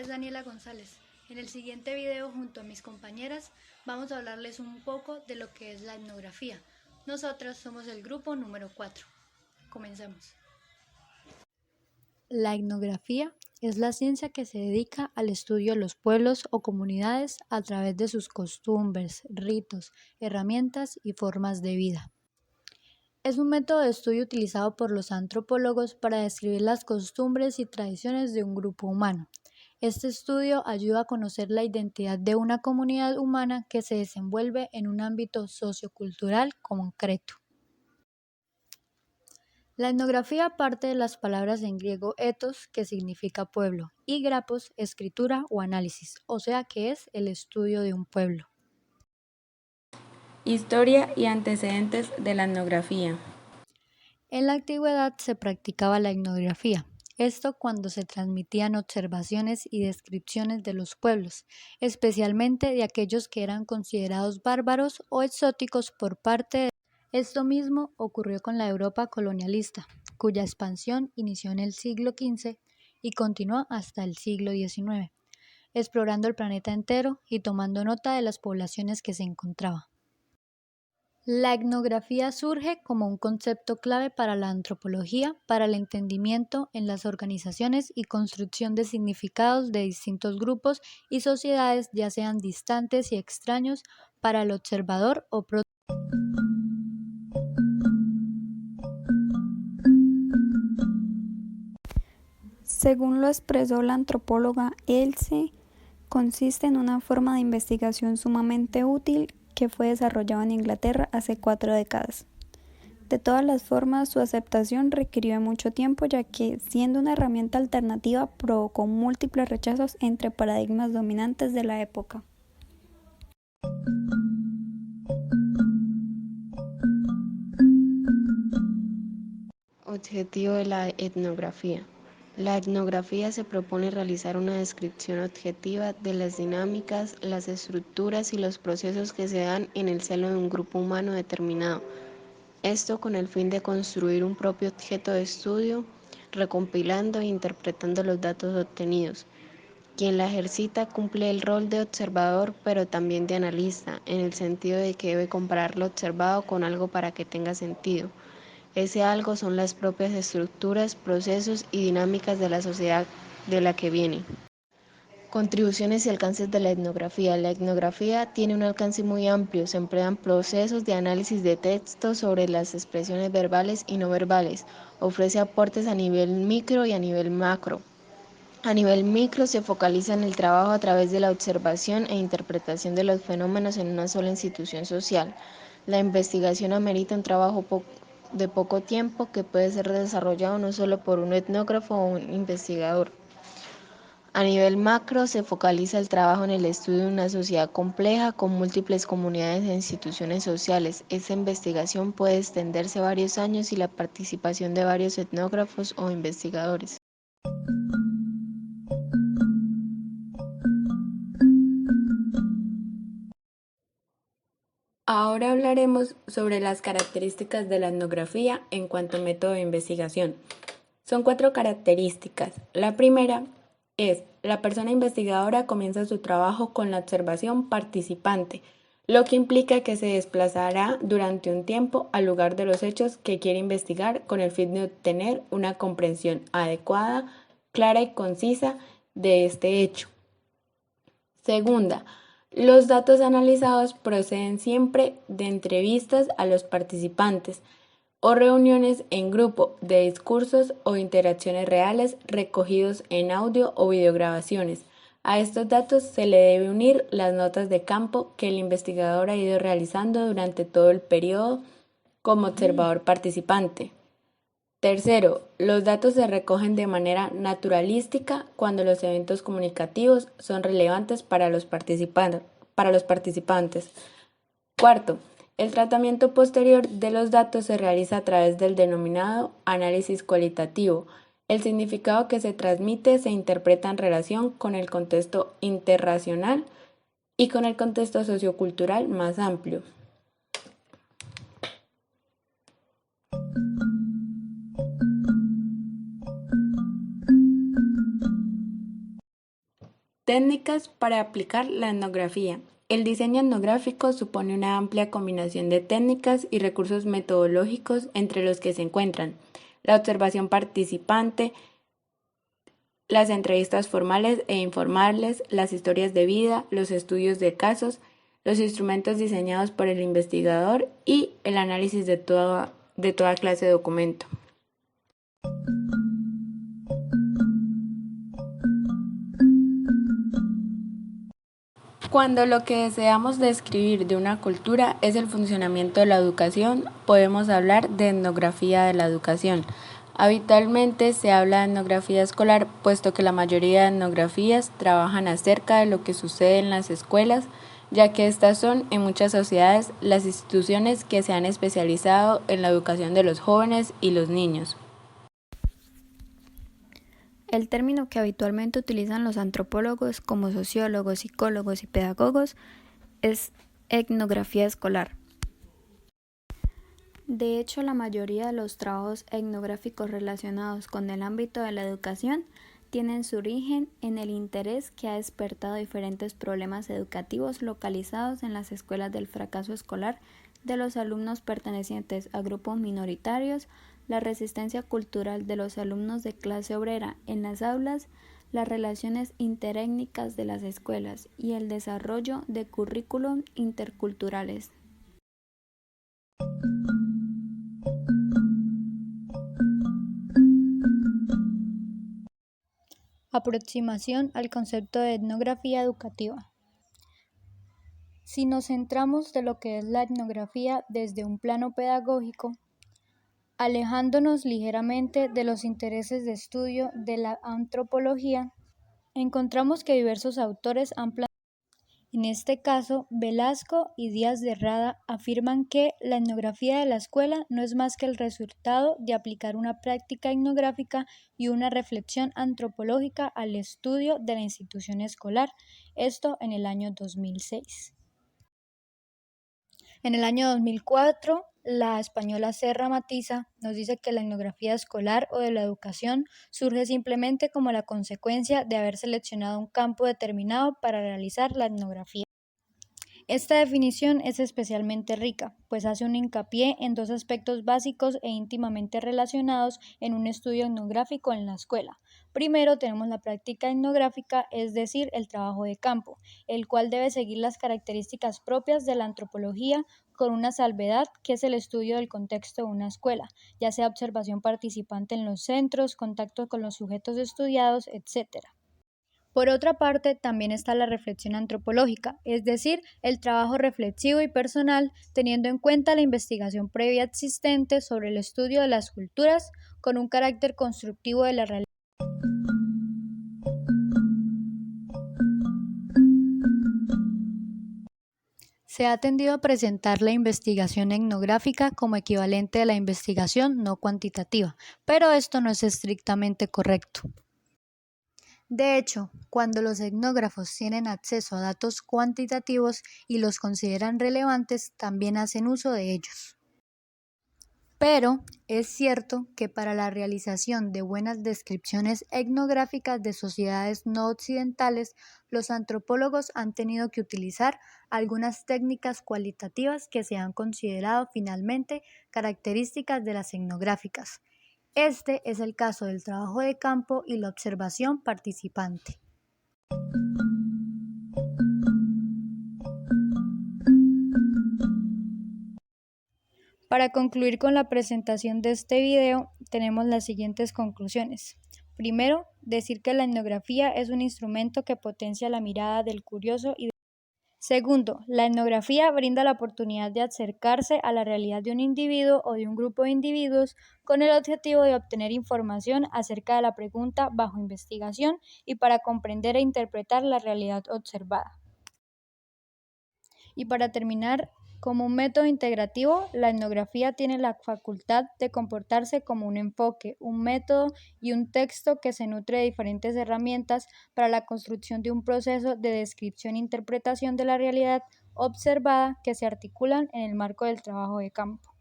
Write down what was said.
es Daniela González. En el siguiente video, junto a mis compañeras, vamos a hablarles un poco de lo que es la etnografía. Nosotras somos el grupo número 4. Comencemos. La etnografía es la ciencia que se dedica al estudio de los pueblos o comunidades a través de sus costumbres, ritos, herramientas y formas de vida. Es un método de estudio utilizado por los antropólogos para describir las costumbres y tradiciones de un grupo humano. Este estudio ayuda a conocer la identidad de una comunidad humana que se desenvuelve en un ámbito sociocultural concreto. La etnografía parte de las palabras en griego ethos, que significa pueblo, y grapos, escritura o análisis, o sea que es el estudio de un pueblo. Historia y antecedentes de la etnografía. En la antigüedad se practicaba la etnografía, esto cuando se transmitían observaciones y descripciones de los pueblos, especialmente de aquellos que eran considerados bárbaros o exóticos por parte de... Esto mismo ocurrió con la Europa colonialista, cuya expansión inició en el siglo XV y continuó hasta el siglo XIX, explorando el planeta entero y tomando nota de las poblaciones que se encontraban. La etnografía surge como un concepto clave para la antropología, para el entendimiento en las organizaciones y construcción de significados de distintos grupos y sociedades, ya sean distantes y extraños para el observador o Según lo expresó la antropóloga Else, consiste en una forma de investigación sumamente útil que fue desarrollada en Inglaterra hace 4 décadas. De todas las formas, su aceptación requirió de mucho tiempo, ya que, siendo una herramienta alternativa, provocó múltiples rechazos entre paradigmas dominantes de la época. Objetivo de la etnografía. La etnografía se propone realizar una descripción objetiva de las dinámicas, las estructuras y los procesos que se dan en el seno de un grupo humano determinado. Esto con el fin de construir un propio objeto de estudio, recompilando e interpretando los datos obtenidos. Quien la ejercita cumple el rol de observador, pero también de analista, en el sentido de que debe comparar lo observado con algo para que tenga sentido. Ese algo son las propias estructuras, procesos y dinámicas de la sociedad de la que viene. Contribuciones y alcances de la etnografía. La etnografía tiene un alcance muy amplio. Se emplean procesos de análisis de textos sobre las expresiones verbales y no verbales. Ofrece aportes a nivel micro y a nivel macro. A nivel micro se focaliza en el trabajo a través de la observación e interpretación de los fenómenos en una sola institución social. La investigación amerita un trabajo de poco tiempo que puede ser desarrollado no solo por un etnógrafo o un investigador. A nivel macro se focaliza el trabajo en el estudio de una sociedad compleja con múltiples comunidades e instituciones sociales. Esta investigación puede extenderse varios años y la participación de varios etnógrafos o investigadores. Ahora hablaremos sobre las características de la etnografía en cuanto a método de investigación. Son 4 características. La primera es, la persona investigadora comienza su trabajo con la observación participante, lo que implica que se desplazará durante un tiempo al lugar de los hechos que quiere investigar con el fin de obtener una comprensión adecuada, clara y concisa de este hecho. Segunda, los datos analizados proceden siempre de entrevistas a los participantes o reuniones en grupo de discursos o interacciones reales recogidos en audio o videograbaciones. A estos datos se le debe unir las notas de campo que el investigador ha ido realizando durante todo el periodo como observador participante. Tercero, los datos se recogen de manera naturalística cuando los eventos comunicativos son relevantes para los participantes. Cuarto, el tratamiento posterior de los datos se realiza a través del denominado análisis cualitativo. El significado que se transmite se interpreta en relación con el contexto interracial y con el contexto sociocultural más amplio. Técnicas para aplicar la etnografía. El diseño etnográfico supone una amplia combinación de técnicas y recursos metodológicos entre los que se encuentran la observación participante, las entrevistas formales e informales, las historias de vida, los estudios de casos, los instrumentos diseñados por el investigador y el análisis de toda clase de documento. Cuando lo que deseamos describir de una cultura es el funcionamiento de la educación, podemos hablar de etnografía de la educación. Habitualmente se habla de etnografía escolar, puesto que la mayoría de etnografías trabajan acerca de lo que sucede en las escuelas, ya que estas son, en muchas sociedades, las instituciones que se han especializado en la educación de los jóvenes y los niños. El término que habitualmente utilizan los antropólogos como sociólogos, psicólogos y pedagogos es etnografía escolar. De hecho, la mayoría de los trabajos etnográficos relacionados con el ámbito de la educación tienen su origen en el interés que ha despertado diferentes problemas educativos localizados en las escuelas del fracaso escolar de los alumnos pertenecientes a grupos minoritarios, la resistencia cultural de los alumnos de clase obrera en las aulas, las relaciones interétnicas de las escuelas y el desarrollo de currículum interculturales. Aproximación al concepto de etnografía educativa. Si nos centramos de lo que es la etnografía desde un plano pedagógico, alejándonos ligeramente de los intereses de estudio de la antropología, encontramos que diversos autores han planteado. En este caso, Velasco y Díaz de Rada afirman que la etnografía de la escuela no es más que el resultado de aplicar una práctica etnográfica y una reflexión antropológica al estudio de la institución escolar, esto en el año 2006. En el año 2004, la española Serra Matisa nos dice que la etnografía escolar o de la educación surge simplemente como la consecuencia de haber seleccionado un campo determinado para realizar la etnografía. Esta definición es especialmente rica, pues hace un hincapié en dos aspectos básicos e íntimamente relacionados en un estudio etnográfico en la escuela. Primero tenemos la práctica etnográfica, es decir, el trabajo de campo, el cual debe seguir las características propias de la antropología con una salvedad que es el estudio del contexto de una escuela, ya sea observación participante en los centros, contacto con los sujetos estudiados, etc. Por otra parte, también está la reflexión antropológica, es decir, el trabajo reflexivo y personal, teniendo en cuenta la investigación previa existente sobre el estudio de las culturas con un carácter constructivo de la realidad. Se ha tendido a presentar la investigación etnográfica como equivalente a la investigación no cuantitativa, pero esto no es estrictamente correcto. De hecho, cuando los etnógrafos tienen acceso a datos cuantitativos y los consideran relevantes, también hacen uso de ellos. Pero es cierto que para la realización de buenas descripciones etnográficas de sociedades no occidentales, los antropólogos han tenido que utilizar algunas técnicas cualitativas que se han considerado finalmente características de las etnográficas. Este es el caso del trabajo de campo y la observación participante. Para concluir con la presentación de este video, tenemos las siguientes conclusiones. Primero, decir que la etnografía es un instrumento que potencia la mirada del curioso y Segundo, la etnografía brinda la oportunidad de acercarse a la realidad de un individuo o de un grupo de individuos con el objetivo de obtener información acerca de la pregunta bajo investigación y para comprender e interpretar la realidad observada. Y para terminar, como un método integrativo, la etnografía tiene la facultad de comportarse como un enfoque, un método y un texto que se nutre de diferentes herramientas para la construcción de un proceso de descripción e interpretación de la realidad observada que se articulan en el marco del trabajo de campo.